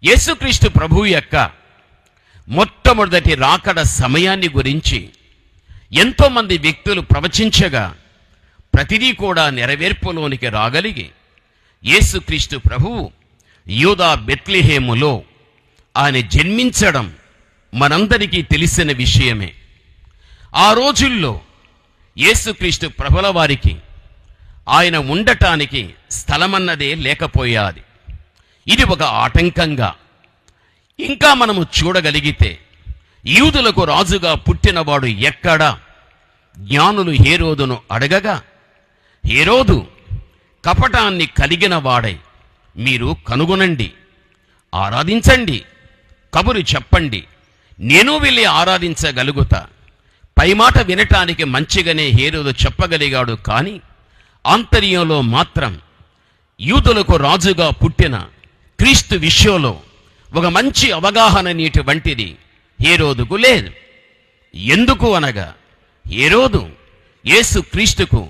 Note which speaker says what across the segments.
Speaker 1: యేసుక్రీస్తు ప్రభువు యొక్క మొట్టమొదటి రాకడ సమయాన్ని గురించి ఎంతోమంది వ్యక్తులు ప్రవచించగా ప్రతిదీ కూడా నెరవేర్పులోనికి రాగలిగి యేసుక్రీస్తు ప్రభువు యూదా బెత్లెహేములో ఆయన జన్మించడం మనందరికీ తెలిసిన విషయమే. ఆ రోజుల్లో యేసుక్రీస్తు ప్రభుల వారికి ఆయన ఉండటానికి స్థలమన్నదే లేకపోయాది. ఇది ఒక ఆటంకంగా. ఇంకా మనము చూడగలిగితే యూదులకు రాజుగా పుట్టినవాడు ఎక్కడా? జ్ఞానులు హేరోదును అడగగా హేరోదు కపటాన్ని కలిగిన వాడై మీరు కనుగొనండి, ఆరాధించండి, కబురు చెప్పండి, నేను వెళ్ళి ఆరాధించగలుగుతా. పైమాట వినటానికి మంచిగానే హేరోదు చెప్పగలిగాడు. కానీ ఆంతర్యంలో మాత్రం యూదులకు రాజుగా పుట్టిన క్రీస్తు విషయంలో ఒక మంచి అవగాహన నీటివంటిది హేరోదుకు లేదు. ఎందుకు అనగా హేరోదు యేసు క్రీస్తుకు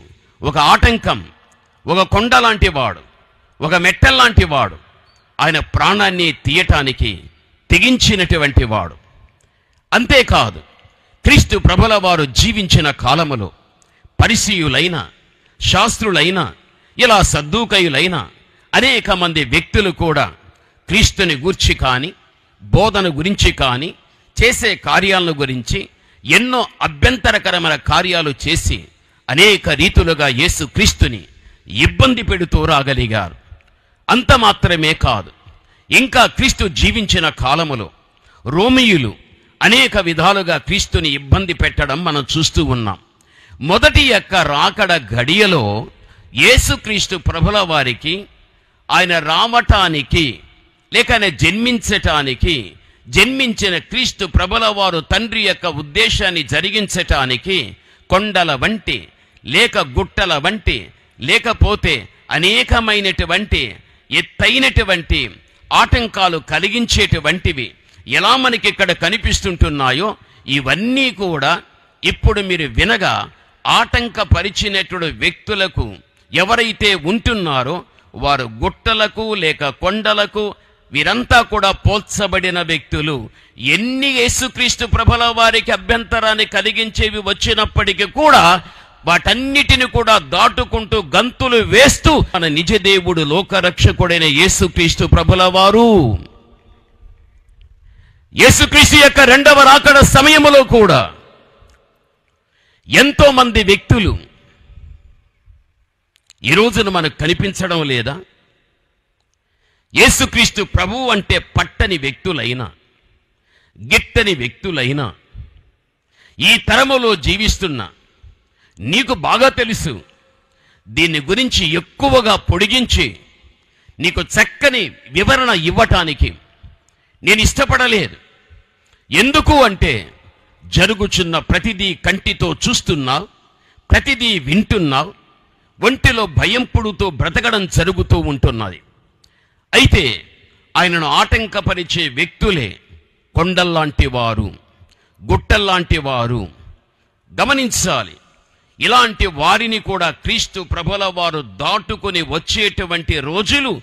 Speaker 1: ఒక ఆటంకం, ఒక కొండ లాంటి వాడు, ఒక మెట్టల్లాంటి వాడు. ఆయన ప్రాణాన్ని తీయటానికి తెగించినటువంటి వాడు. అంతేకాదు, క్రీస్తు ప్రభుల వారు జీవించిన కాలములో పరిసయ్యులైన, శాస్త్రులైన, ఇలా సద్దూకయులైన అనేక మంది వ్యక్తులు కూడా క్రీస్తుని గూర్చి కానీ, బోధన గురించి కానీ, చేసే కార్యాలను గురించి ఎన్నో అభ్యంతరకరమైన కార్యాలు చేసి అనేక రీతులుగా యేసు క్రీస్తుని ఇబ్బంది పెడుతూ రాగలిగారు. అంత మాత్రమే కాదు, ఇంకా క్రీస్తు జీవించిన కాలములో రోమియులు అనేక విధాలుగా క్రీస్తుని ఇబ్బంది పెట్టడం మనం చూస్తూ ఉన్నాం. మొదటి యొక్క రాకడ గడియలో యేసుక్రీస్తు ప్రభుల వారికి ఆయన రావటానికి లేక ఆయన జన్మించటానికి, జన్మించిన క్రీస్తు ప్రభుల వారు తండ్రి యొక్క ఉద్దేశాన్ని జరిగించటానికి కొండల వంటి లేక గుట్టల వంటి లేకపోతే అనేకమైనటువంటి ఎత్తైనటువంటి ఆటంకాలు కలిగించేటువంటివి ఎలా మనకి ఇక్కడ కనిపిస్తుంటున్నాయో ఇవన్నీ కూడా ఇప్పుడు మీరు వినగా ఆటంకపరిచినటువంటి వ్యక్తులకు ఎవరైతే ఉంటున్నారో వారు గుట్టలకు లేక కొండలకు వీరంతా కూడా పోల్చబడిన వ్యక్తులు. ఎన్ని యేసుక్రీస్తు ప్రభుల వారికి అభ్యంతరాన్ని కలిగించేవి వచ్చినప్పటికీ కూడా వాటన్నిటిని కూడా దాటుకుంటూ గంతులు వేస్తూ మన నిజ దేవుడు లోకరక్షకుడైన యేసుక్రీస్తు ప్రభుల వారు యేసుక్రీస్తు యొక్క రెండవ రాకడ సమయములో కూడా ఎంతో మంది వ్యక్తులు ఈ రోజున మనకు కనిపించడం లేదా? యేసుక్రీస్తు ప్రభువు అంటే పట్టని వ్యక్తులైనా, గిట్టని వ్యక్తులైనా, ఈ తరములో జీవిస్తున్న నీకు బాగా తెలుసు. దీని గురించి ఎక్కువగా పొడిగించి నీకు చక్కని వివరణ ఇవ్వటానికి నేను ఇష్టపడలేదు. ఎందుకు అంటే జరుగుచున్న ప్రతిదీ కంటితో చూస్తున్నావు, ప్రతిదీ వింటున్నావు, ఒంటిలో భయం పుడుతూ బ్రతకడం జరుగుతూ ఉంటున్నది. అయితే ఆయనను ఆటంకపరిచే వ్యక్తులే కొండల్లాంటి వారు, గుట్టల్లాంటి వారు. గమనించాలి, ఇలాంటి వారిని కూడా క్రీస్తు ప్రభుల వారు దాటుకొని వచ్చేటువంటి రోజులు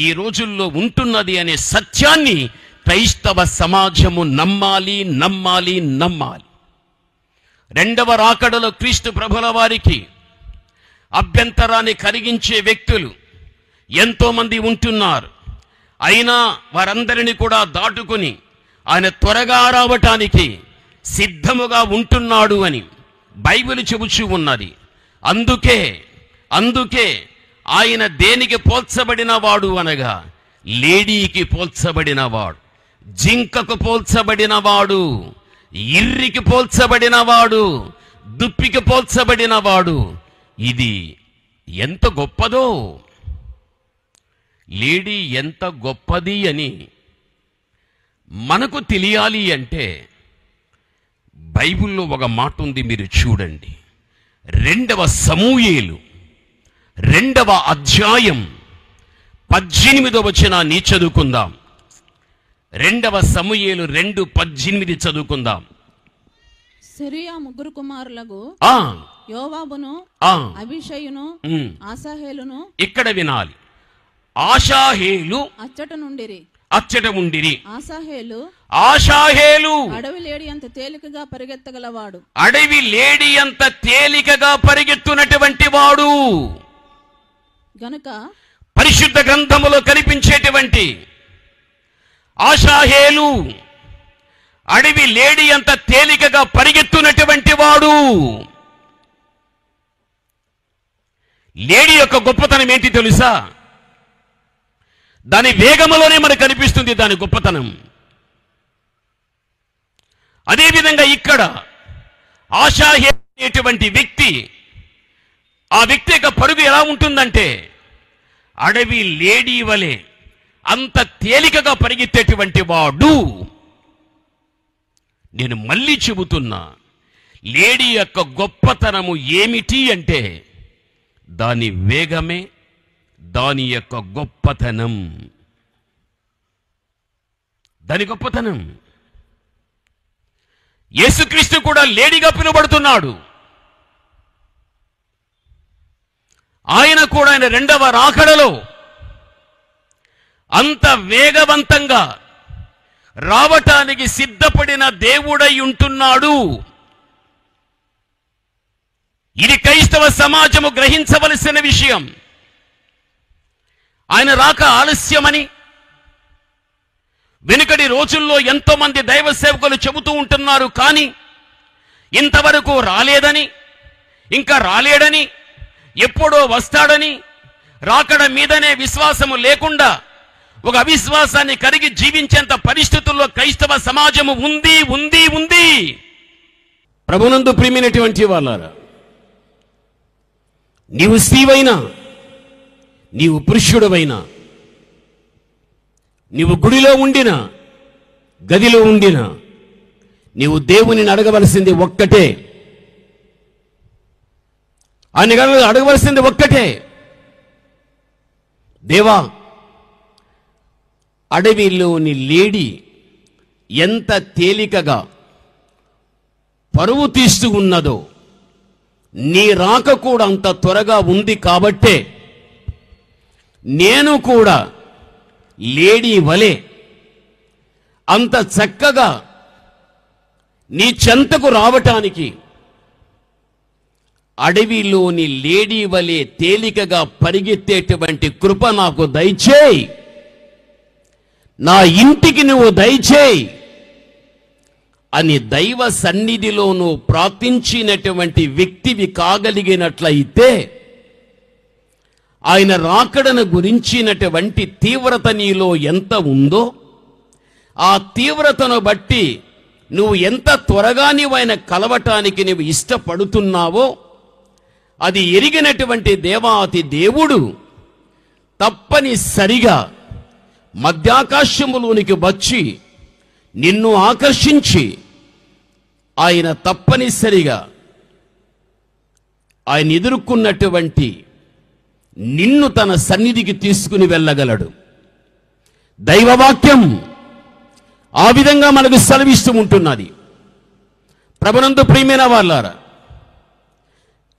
Speaker 1: ఈ రోజుల్లో ఉంటున్నది అనే సత్యాన్ని క్రైస్తవ సమాజము నమ్మాలి, నమ్మాలి, నమ్మాలి. రెండవ రాకడలో క్రీస్తు ప్రభుల వారికి అభ్యంతరాన్ని కలిగించే వ్యక్తులు ఎంతోమంది ఉంటున్నారు. అయినా వారందరినీ కూడా దాటుకుని ఆయన త్వరగా రావటానికి సిద్ధముగా ఉంటున్నాడు అని బైబిల్ చెబుచూ ఉన్నది. అందుకే ఆయన దేనికి పోల్చబడిన వాడు అనగా లేడీకి పోల్చబడిన వాడు, జింకకు పోల్చబడిన వాడు, ఇర్రికి పోల్చబడిన వాడు, దుప్పికి పోల్చబడిన వాడు. ఇది ఎంత గొప్పదో, లేడీ ఎంత గొప్పది అని మనకు తెలియాలి అంటే బైబిల్లో ఒక మాట ఉంది, మీరు చూడండి. 2వ సమూయేలు 2వ అధ్యాయం 18వ వచనాన్ని చదువుకుందాం. 2వ సమూయేలు 2:18 చదువుకుందాం.
Speaker 2: సెరూయా ముగ్గురు కుమారులకు యోవాబును, అబీషయును, ఆసాహేలును.
Speaker 1: ఇక్కడ వినాలి, ఆషాహేలు
Speaker 2: అచ్చట నుండిరి.
Speaker 1: అచ్చట ఉండిరి.
Speaker 2: ఆషాహేలు అడవి లేడి అంత తేలికగా పరిగెత్తగలవాడు.
Speaker 1: అడవి లేడి అంత తేలికగా పరిగెత్తునటువంటి వాడు
Speaker 2: గనుక
Speaker 1: పరిశుద్ధ గ్రంథములో కనిపించేటువంటి ఆషాహేలు అడవి లేడి అంత తేలికగా పరిగెత్తునటువంటి వాడు. లేడి యొక్క గొప్పతనం ఏంటి తెలుసా? దాని వేగములోనే మనకు కనిపిస్తుంది దాని గొప్పతనం. అదేవిధంగా ఇక్కడ ఆషాహేలు అనేటువంటి వ్యక్తి, ఆ వ్యక్తి యొక్క పరుగు ఎలా ఉంటుందంటే అడవి లేడీ వలె అంత తేలికగా పరిగెత్తేటువంటి వాడు. నేను మళ్ళీ చెబుతున్నా, లేడీ యొక్క గొప్పతనము ఏమిటి అంటే దాని వేగమే దాని యొక్క గొప్పతనం. దాని గొప్పతనం. యేసుక్రీస్తు కూడా లేడీగా పిలువబడుతున్నాడు. ఆయన కూడా ఆయన రెండవ రాకడలో అంత వేగవంతంగా రావటానికి సిద్ధపడిన దేవుడై ఉంటున్నాడు. ఇది క్రైస్తవ సమాజము గ్రహించవలసిన విషయం. ఆయన రాక ఆలస్యమని వెనుకటి రోజుల్లో ఎంతో మంది దైవ సేవకులు చెబుతూ ఉంటున్నారు. కానీ ఇంతవరకు రాలేదని, ఇంకా రాలేడని, ఎప్పుడో వస్తాడని, రాకడ మీదనే విశ్వాసము లేకుండా ఒక అవిశ్వాసాన్ని కలిగి జీవించేంత పరిస్థితుల్లో క్రైస్తవ సమాజము ఉంది ఉంది ఉంది. ప్రభునందు ప్రియమైనటువంటి వాళ్ళారా, నీవు స్త్రీవైనా, నీవు పురుషుడవైనా, నీవు గుడిలో ఉండినా, గదిలో ఉండినా, నీవు దేవుని అడగవలసింది ఒక్కటే. ఆయన అడగవలసింది ఒక్కటే, దేవా, అడవిలోని లేడి ఎంత తేలికగా పరువు తీస్తూ ఉన్నదో నీ రాక కూడా అంత త్వరగా ఉంది కాబట్టే నేను కూడా లేడీ వలె అంత చక్కగా నీ చెంతకు రావటానికి, అడవిలోని లేడీ వలె తేలికగా పరిగెత్తేటువంటి కృప నాకు దయచేయి, నా ఇంటికి నువ్వు దయచేయి అని దైవ సన్నిధిలోనూ ప్రార్థించినటువంటి వ్యక్తివి కాగలిగినట్లయితే ఆయన రాకడను గురించినటువంటి తీవ్రత నీలో ఎంత ఉందో ఆ తీవ్రతను బట్టి నువ్వు ఎంత త్వరగా నీవు ఆయన కలవటానికి నువ్వు ఇష్టపడుతున్నావో అది ఎరిగినటువంటి దేవాతి దేవుడు తప్పనిసరిగా మధ్యాకాశములోనికి వచ్చి నిన్ను ఆకర్షించి ఆయన తప్పనిసరిగా ఆయన ఎదుర్కొన్నటువంటి నిన్ను తన సన్నిధికి తీసుకుని వెళ్ళగలడు. దైవవాక్యం ఆ విధంగా మనకు సెలవిస్తూ ఉంటున్నది. ప్రభునందు ప్రియమైన వాళ్ళారా,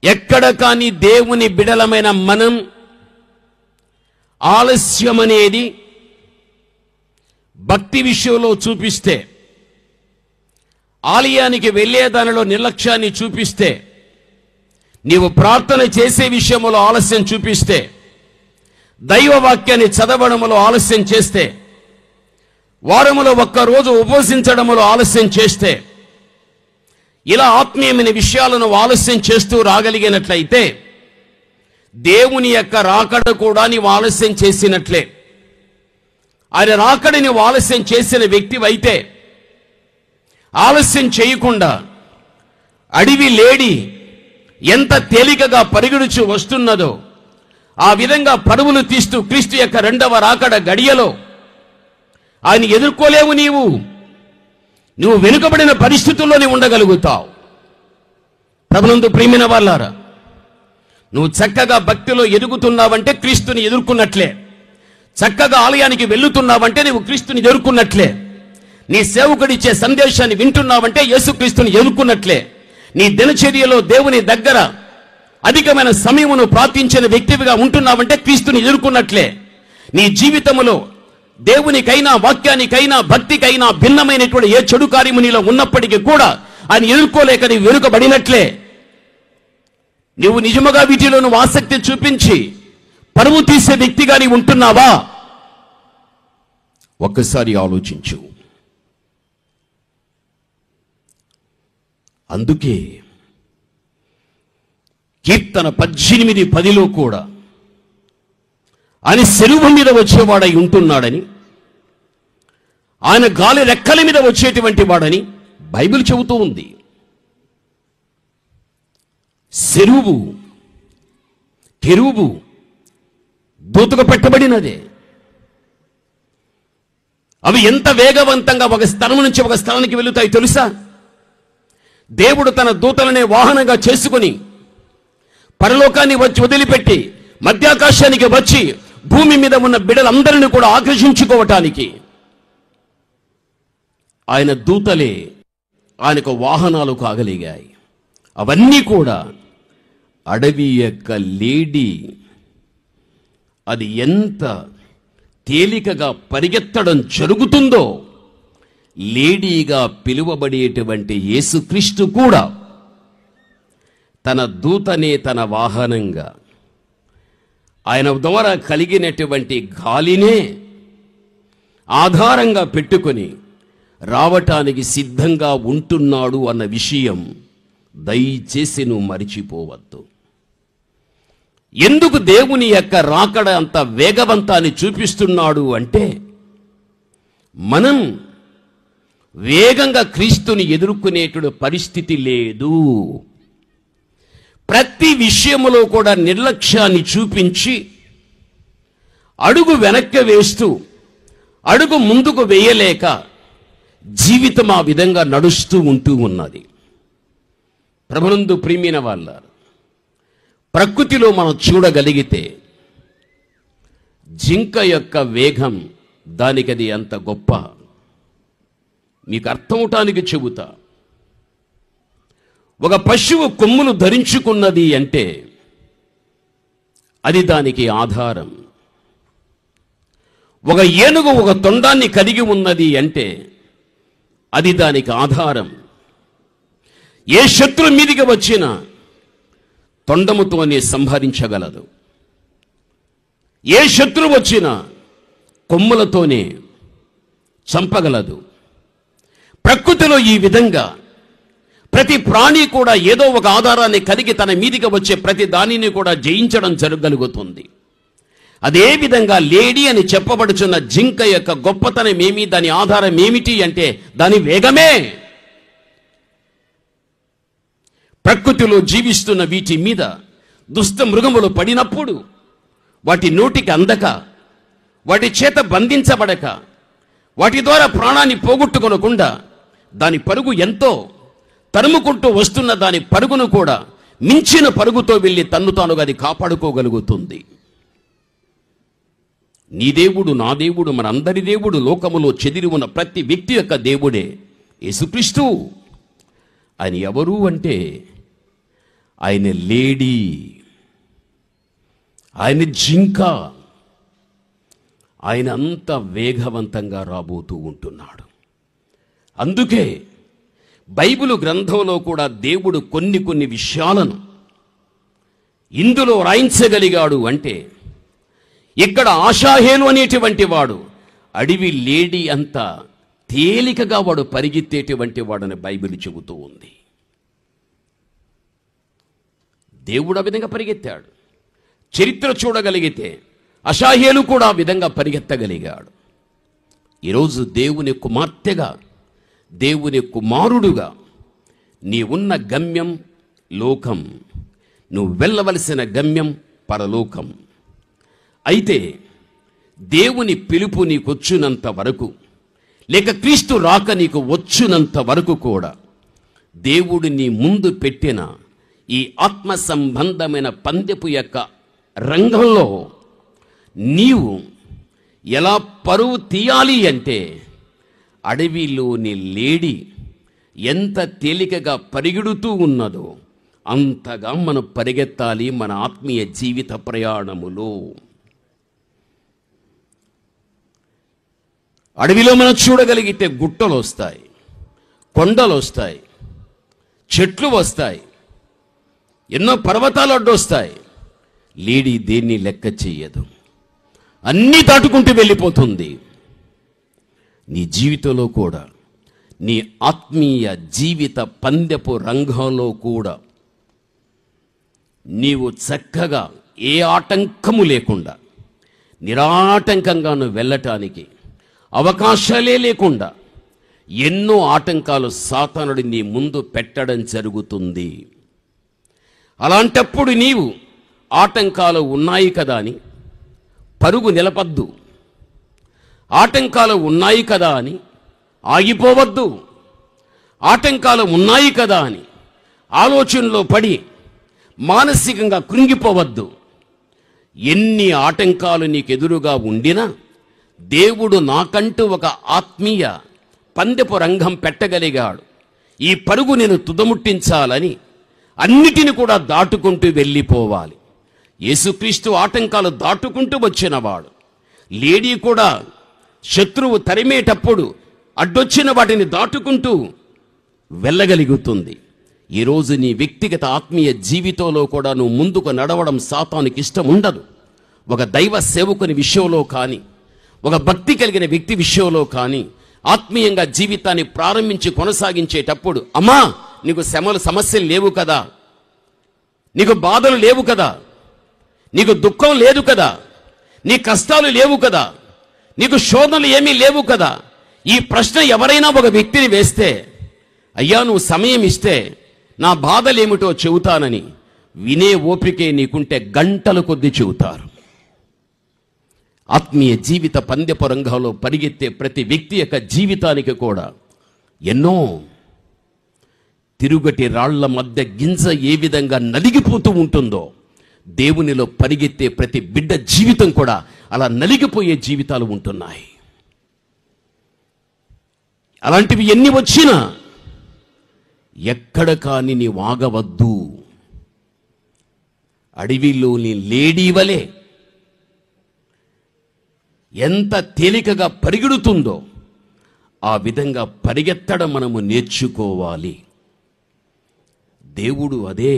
Speaker 1: ఎక్కడ కానీ దేవుని బిడలమైన మనం ఆలస్యం అనేది భక్తి విషయంలో చూపిస్తే, ఆలయానికి వెళ్ళే దానిలో నిర్లక్ష్యాన్ని చూపిస్తే, నీవు ప్రార్థన చేసే విషయంలో ఆలస్యం చూపిస్తే, దైవ వాక్యాన్ని చదవడంలో ఆలస్యం చేస్తే, వారములో ఒక్కరోజు ఉపవసించడంలో ఆలస్యం చేస్తే, ఇలా ఆత్మీయమైన విషయాలను ఆలస్యం చేస్తూ రాగలిగినట్లయితే దేవుని యొక్క రాకడ కూడా నీవు ఆలస్యం చేసినట్లే. ఆయన రాకడ నీవు ఆలస్యం చేసిన వ్యక్తివైతే ఆలస్యం చేయకుండా అడవి లేడి ఎంత తేలికగా పరిగెడుచు వస్తున్నదో ఆ విధంగా పరుగులు తీస్తూ క్రీస్తు యొక్క రెండవ రాకడ గడియలో ఆయన ఎదుర్కోలేవు. నువ్వు వెనుకబడిన పరిస్థితుల్లోనే ఉండగలుగుతావు. ప్రభునందు ప్రియమైన వాళ్ళారా, నువ్వు చక్కగా భక్తిలో ఎదుగుతున్నావంటే క్రీస్తుని ఎదుర్కొన్నట్లే. చక్కగా ఆలయానికి వెళ్తున్నావంటే నువ్వు క్రీస్తుని ఎదుర్కొన్నట్లే. నీ సేవకుడిచ్చే సందేశాన్ని వింటున్నావంటే యేసుక్రీస్తుని ఎదుర్కొన్నట్లే. నీ దినచర్యలో దేవుని దగ్గర అధికమైన సమయమును ప్రార్థించిన వ్యక్తివిగా ఉంటున్నావంటే క్రీస్తుని ఎదుర్కొన్నట్లే. నీ జీవితంలో దేవునికైనా వాక్యానికైనా భక్తికైనా భిన్నమైనటువంటి ఏ చెడు కార్యము నీలో ఉన్నప్పటికీ కూడా ఆయన ఎదుర్కోలేక నీవు వెనుకబడినట్లే. నువ్వు నిజముగా వీటిలో నువ్వు ఆసక్తి చూపించి పరువు తీసే వ్యక్తిగా నీవు ఉంటున్నావా? ఒక్కసారి ఆలోచించు. అందుకే కీర్తన 18:10 కూడా ఆయన శరూపం మీద వచ్చేవాడై ఉంటున్నాడని, ఆయన గాలి రెక్కల మీద వచ్చేటువంటి వాడని బైబిల్ చెబుతూ ఉంది. శరూబు, కెరూబు దూతగా పెట్టబడినదే. అవి ఎంత వేగవంతంగా ఒక స్థలం నుంచి ఒక స్థలానికి వెళుతాయి తెలుసా? దేవుడు తన దూతలనే వాహనంగా చేసుకుని పరలోకాన్ని వచ్చి వదిలిపెట్టి మధ్యాకాశానికి వచ్చి భూమి మీద ఉన్న బిడ్డలందరినీ కూడా ఆకర్షించుకోవటానికి ఆయన దూతలే ఆయనకు వాహనాలు కాగలిగాయి. అవన్నీ కూడా అడవి యొక్క లేడీ అది ఎంత తేలికగా పరిగెత్తడం జరుగుతుందో, లేడీగా పిలువబడేటువంటి యేసుక్రీస్తు కూడా తన దూతనే తన వాహనంగా, ఆయన ద్వారా కలిగినటువంటి గాలినే ఆధారంగా పెట్టుకొని రావటానికి సిద్ధంగా ఉంటున్నాడు అన్న విషయం దయచేసి నువ్వు మరిచిపోవద్దు. ఎందుకు దేవుని యొక్క రాకడ అంత వేగవంతాన్ని చూపిస్తున్నాడు అంటే, మనం వేగంగా క్రీస్తుని ఎదుర్కొనేటువంటి పరిస్థితి లేదు. ప్రతి విషయములో కూడా నిర్లక్ష్యాన్ని చూపించి అడుగు వెనక్కి వేస్తూ అడుగు ముందుకు వేయలేక జీవితం ఆ విధంగా నడుస్తూ ఉంటూ ఉన్నది. ప్రభునందు ప్రియమైన వాళ్ళారు, ప్రకృతిలో మనం చూడగలిగితే జింక యొక్క వేగం దానికది అంత గొప్ప. మీకు అర్థమవటానికి చెబుతా. ఒక పశువు కొమ్ములు ధరించుకున్నది అంటే అది దానికి ఆధారం. ఒక ఏనుగు ఒక తొండాన్ని కలిగి ఉన్నది అంటే అది దానికి ఆధారం. ఏ శత్రు మీదికి వచ్చినా తొండముతోనే సంహరించగలదు. ఏ శత్రువు వచ్చినా కొమ్ములతోనే చంపగలదు. ప్రకృతిలో ఈ విధంగా ప్రతి ప్రాణి కూడా ఏదో ఒక ఆధారాన్ని కలిగి తన మీదికి వచ్చే ప్రతి దానిని కూడా జయించడం జరగలుగుతుంది. అదే విధంగా లేడీ అని చెప్పబడుచున్న జింక యొక్క గొప్పతనం ఏమి, దాని ఆధారం ఏమిటి అంటే దాని వేగమే. ప్రకృతిలో జీవిస్తున్న వీటి మీద దుష్ట మృగములు పడినప్పుడు వాటి నోటికి అందక, వాటి చేత బంధించబడక, వాటి ద్వారా ప్రాణాన్ని పోగొట్టుకొనకుండా దాని పరుగు ఎంతో తరుముకుంటూ వస్తున్న దాని పరుగును కూడా మించిన పరుగుతో వెళ్ళి తన్ను తానుగా అది కాపాడుకోగలుగుతుంది. నీ దేవుడు, నా దేవుడు, మనందరి దేవుడు, లోకములో చెదిరి ఉన్న ప్రతి వ్యక్తి యొక్క దేవుడే యేసుక్రీస్తు. ఆయన ఎవరు అంటే ఆయన లేడీ, ఆయన జింక. ఆయన అంత వేగవంతంగా రాబోతూ ఉంటున్నాడు. అందుకే బైబిలు గ్రంథంలో కూడా దేవుడు కొన్ని విషయాలను ఇందులో రాయించగలిగాడు అంటే, ఇక్కడ ఆషాహేలు అనేటువంటి వాడు అడవి లేడీ అంత తేలికగా వాడు పరిగెత్తేటువంటి వాడని బైబిల్ చెబుతూ ఉంది. దేవుడు ఆ విధంగా పరిగెత్తాడు. చరిత్ర చూడగలిగితే అషాహేలు కూడా ఆ విధంగా పరిగెత్తగలిగాడు. ఈరోజు దేవుని కుమార్తెగా, దేవుని కుమారుడుగా నీ ఉన్న గమ్యం లోకం, నువ్వు వెళ్ళవలసిన గమ్యం పరలోకం. అయితే దేవుని పిలుపు నీకు వచ్చినంత వరకు, లేక క్రీస్తు రాక నీకు వచ్చినంత వరకు కూడా దేవుడు నీ ముందు పెట్టిన ఈ ఆత్మ సంబంధమైన పందెపు యొక్క రంగంలో నీవు ఎలా పరువు తీయాలి అంటే, అడవిలోని లేడీ ఎంత తేలికగా పరిగెడుతూ ఉన్నదో అంతగా మనం పరిగెత్తాలి మన ఆత్మీయ జీవిత ప్రయాణములో. అడవిలో మనం చూడగలిగితే గుట్టలు వస్తాయి, కొండలు వస్తాయి, చెట్లు వస్తాయి, ఎన్నో పర్వతాలు అడ్డొస్తాయి. లేడీ దేన్ని లెక్క చెయ్యదు, అన్నీ దాటుకుంటూ వెళ్ళిపోతుంది. నీ జీవితంలో కూడా, నీ ఆత్మీయ జీవిత పందెపు రంగంలో కూడా నీవు చక్కగా ఏ ఆటంకము లేకుండా నిరాటంకంగా నువ్వు వెళ్ళటానికి అవకాశాలే లేకుండా ఎన్నో ఆటంకాలు సాతానుడు నీ ముందు పెట్టడం జరుగుతుంది. అలాంటప్పుడు నీవు ఆటంకాలు ఉన్నాయి కదా అని పరుగు నిలపద్దు, ఆటంకాలు ఉన్నాయి కదా అని ఆగిపోవద్దు, ఆటంకాలు ఉన్నాయి కదా అని ఆలోచనలో పడి మానసికంగా కృంగిపోవద్దు. ఎన్ని ఆటంకాలు నీకు ఎదురుగా ఉండినా దేవుడు నాకంటూ ఒక ఆత్మీయ పందెపు రంగం పెట్టగలిగాడు. ఈ పరుగు నేను తుదముట్టించాలని అన్నిటిని కూడా దాటుకుంటూ వెళ్ళిపోవాలి. యేసుక్రీస్తు ఆటంకాలు దాటుకుంటూ వచ్చినవాడు. లేడీ కూడా శత్రువు తరిమేటప్పుడు అడ్డొచ్చిన వాటిని దాటుకుంటూ వెళ్ళగలుగుతుంది. ఈరోజు నీ వ్యక్తిగత ఆత్మీయ జీవితంలో కూడా నువ్వు ముందుకు నడవడం సాతానుకి ఇష్టం ఉండదు. ఒక దైవ సేవకుని విషయంలో కానీ, ఒక భక్తి కలిగిన వ్యక్తి విషయంలో కానీ ఆత్మీయంగా జీవితాన్ని ప్రారంభించి కొనసాగించేటప్పుడు, అమ్మా నీకు సమస్యలు లేవు కదా, నీకు బాధలు లేవు కదా, నీకు దుఃఖం లేదు కదా, నీ కష్టాలు లేవు కదా, నీకు శోధనలు ఏమీ లేవు కదా. ఈ ప్రశ్న ఎవరైనా ఒక వ్యక్తిని వేస్తే, అయ్యా నువ్వు సమయం ఇస్తే నా బాధలేమిటో చెబుతానని వినే ఓపికే నీకుంటే గంటల కొద్దీ చెబుతారు. ఆత్మీయ జీవిత పందెపు రంగంలో పరిగెత్తే ప్రతి వ్యక్తి యొక్క జీవితానికి కూడా ఎన్నో తిరుగటి రాళ్ల మధ్య గింజ ఏ విధంగా నలిగిపోతూ ఉంటుందో, దేవునిలో పరిగెత్తే ప్రతి బిడ్డ జీవితం కూడా అలా నలిగిపోయే జీవితాలు ఉంటున్నాయి. అలాంటివి ఎన్ని వచ్చినా ఎక్కడ కాని నీ వాగవద్దు. అడవిలోని లేడీ వలె ఎంత తేలికగా పరిగెడుతుందో ఆ విధంగా పరిగెత్తడం మనము నేర్చుకోవాలి. దేవుడు అదే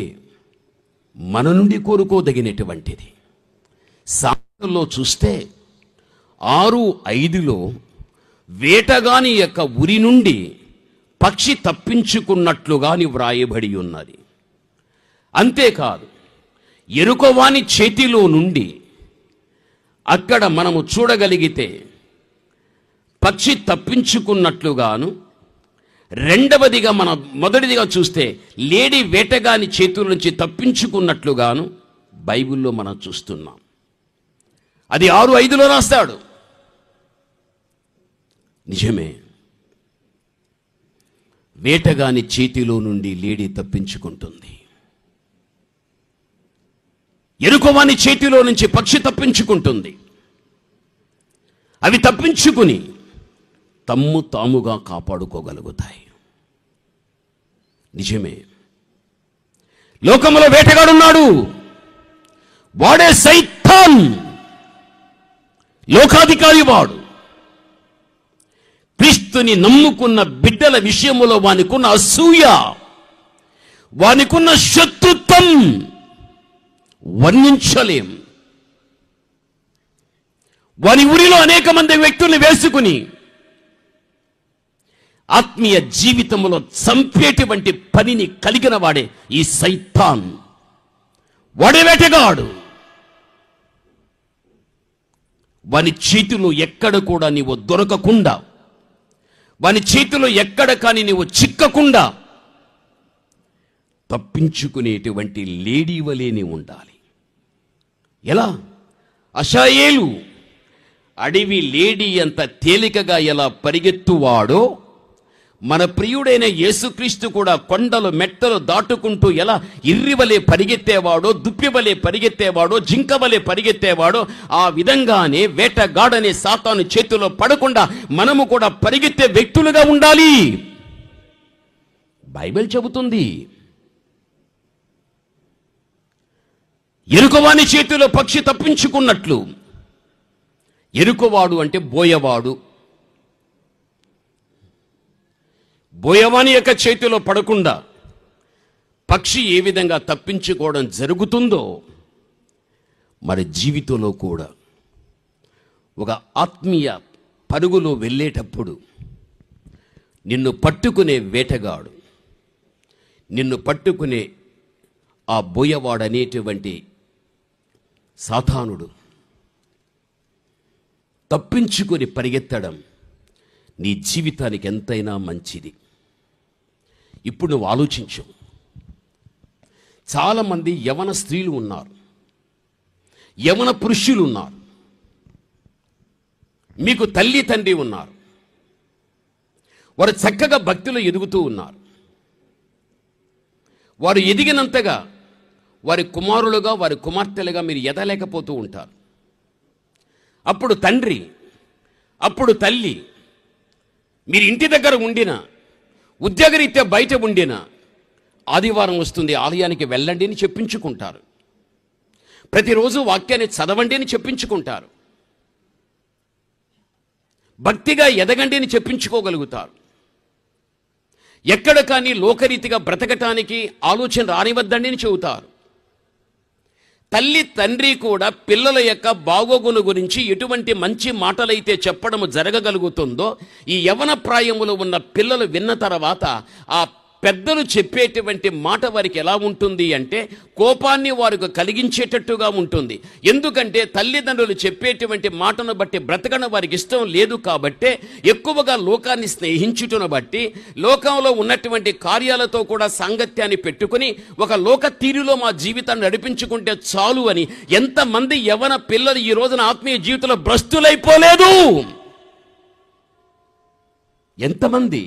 Speaker 1: మన నుండి కోరుకోదగినటువంటిది. సామెతల్లో చూస్తే 6:5 వేటగాని యొక్క ఉరి నుండి పక్షి తప్పించుకున్నట్లుగాని వ్రాయబడి ఉన్నది. అంతేకాదు, ఎరుకవాని చేతిలో నుండి అక్కడ మనము చూడగలిగితే పక్షి తప్పించుకున్నట్లుగాను, రెండవదిగా మన మొదటిదిగా చూస్తే లేడీ వేటగాని చేతుల నుంచి తప్పించుకున్నట్లుగాను బైబిల్లో మనం చూస్తున్నాం. అది 6:5 రాస్తాడు. నిజమే, వేటగాని చేతిలో నుండి లేడీ తప్పించుకుంటుంది. ఎరుకవాని చేతిలో నుంచి పక్షి తప్పించుకుంటుంది. అవి తప్పించుకుని తమ్ము తాముగా కాపాడుకోగలుగుతాయి. నిజమే, లోకంలో వేటగాడున్నాడు, వాడే సైతాన్, లోకాధికారి వాడు. క్రీస్తుని నమ్ముకున్న బిడ్డల విషయములో వానికున్న అసూయ, వానికున్న శత్రుత్వం వర్ణించలేం. వాని ఊరిలో అనేక మంది వ్యక్తుల్ని వేసుకుని ఆత్మీయ జీవితంలో చంపేటువంటి పనిని కలిగిన వాడే ఈ సైతాన్. వాడే వేటగాడు. వాని చేతిలో ఎక్కడ కూడా నీవు దొరకకుండా, వాని చేతిలో ఎక్కడ కానీ నీవు చిక్కకుండా తప్పించుకునేటువంటి లేడీ వలె ఉండాలి. ఎలా? అషాయేలు అడవి లేడీ అంత తేలికగా ఎలా పరిగెత్తువాడో, మన ప్రియుడైన యేసుక్రీస్తు కూడా కొండలు మెట్టలు దాటుకుంటూ ఎలా ఇర్రివలే పరిగెత్తేవాడో, దుప్పివలే పరిగెత్తేవాడో, జింకవలే పరిగెత్తేవాడో, ఆ విధంగానే వేటగాడనే సాతాను చేతిలో పడకుండా మనము కూడా పరిగెత్తే వ్యక్తులుగా ఉండాలి. బైబిల్ చెబుతుంది. ఎరుకవాని చేతిలో పక్షి తప్పించుకున్నట్లు. ఎరుకవాడు అంటే బోయవాడు, బోయవాని యొక్క చేతిలో పడకుండా పక్షి ఏ విధంగా తప్పించుకోవడం జరుగుతుందో, మరి జీవితంలో కూడా ఒక ఆత్మీయ పరుగులో వెళ్ళేటప్పుడు నిన్ను పట్టుకునే వేటగాడు, నిన్ను పట్టుకునే ఆ బోయవాడనేటువంటి సాతానుడు తప్పించుకొని పరిగెత్తడం నీ జీవితానికి ఎంతైనా మంచిది. ఇప్పుడు నువ్వు ఆలోచించు. చాలామంది యవన స్త్రీలు ఉన్నారు, యవన పురుషులు ఉన్నారు, మీకు తల్లి తండ్రి ఉన్నారు. వారు చక్కగా భక్తిలో ఎదుగుతూ ఉన్నారు. వారు ఎదిగినంతగా వారి కుమారులుగా, వారి కుమార్తెలుగా మీరు ఎదలేకపోతూ ఉంటారు. అప్పుడు తండ్రి, అప్పుడు తల్లి మీరు ఇంటి దగ్గర ఉండిన, ఉద్యోగరీత్యా బయట ఉండిన, ఆదివారం వస్తుంది ఆలయానికి వెళ్ళండి అని చెప్పించుకుంటారు. ప్రతిరోజు వాక్యాన్ని చదవండి అని చెప్పించుకుంటారు. భక్తిగా ఎదగండి అని చెప్పించుకోగలుగుతారు. ఎక్కడ కానీ లోకరీతిగా బ్రతకటానికి ఆలోచన రానివద్దండి అని చెబుతారు. తల్లి తండ్రి కూడా పిల్లల యొక్క బాగోగుల గురించి ఎటువంటి మంచి మాటలైతే చెప్పడం జరగగలుగుతుందో, ఈ యవన ప్రాయములో ఉన్న పిల్లలు విన్న తర్వాత ఆ పెద్దలు చెప్పేటువంటి మాట వారికి ఎలా ఉంటుంది అంటే కోపాన్ని వారికి కలిగించేటట్టుగా ఉంటుంది. ఎందుకంటే తల్లిదండ్రులు చెప్పేటువంటి మాటను బట్టి బ్రతకడం వారికి ఇష్టం లేదు కాబట్టే ఎక్కువగా లోకాన్ని స్నేహించుటను బట్టి లోకంలో ఉన్నటువంటి కార్యాలతో కూడా సాంగత్యాన్ని పెట్టుకుని ఒక లోక తీరులో మా జీవితాన్ని నడిపించుకుంటే చాలు అని ఎంతమంది యవన పిల్లలు ఈ రోజున ఆత్మీయ జీవితంలో భ్రష్టులైపోలేదు? ఎంతమంది?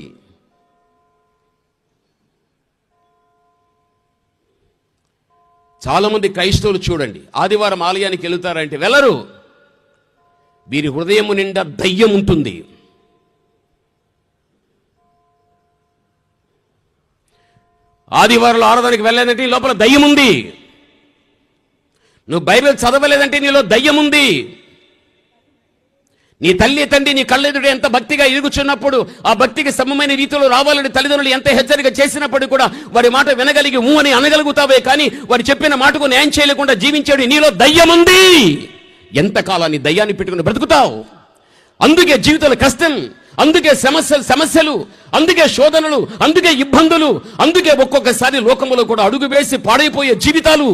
Speaker 1: చాలామంది క్రైస్తవులు చూడండి, ఆదివారం ఆలయానికి వెళుతారంటే వెళ్ళరు. వీరి హృదయము నిండా దయ్యం ఉంటుంది. ఆదివారంలో ఆరాధనకి వెళ్ళలేదంటే నీ లోపల దయ్యం ఉంది. నువ్వు బైబిల్ చదవలేదంటే నీలో దయ్యం ఉంది. నీ తల్లి తండ్రి నీ కళ్ళెదుడు ఎంత భక్తిగా ఎదుగుచున్నప్పుడు ఆ భక్తికి సమమైన రీతిలో రావాలని తల్లిదండ్రులు ఎంత హెచ్చరిక చేసినప్పుడు కూడా వారి మాట వినగలిగి అని అనగలుగుతావే కానీ వారు చెప్పిన మాటకు న్యాయం చేయలేకుండా జీవించాడు నీలో దయ్యం ఉంది. ఎంతకాలాన్ని దయ్యాన్ని పెట్టుకుని బ్రతుకుతావు? అందుకే జీవితంలో కష్టం, అందుకే సమస్యలు, అందుకే శోధనలు, అందుకే ఇబ్బందులు, అందుకే ఒక్కొక్కసారి లోకములో కూడా అడుగు వేసి పాడైపోయే జీవితాలు.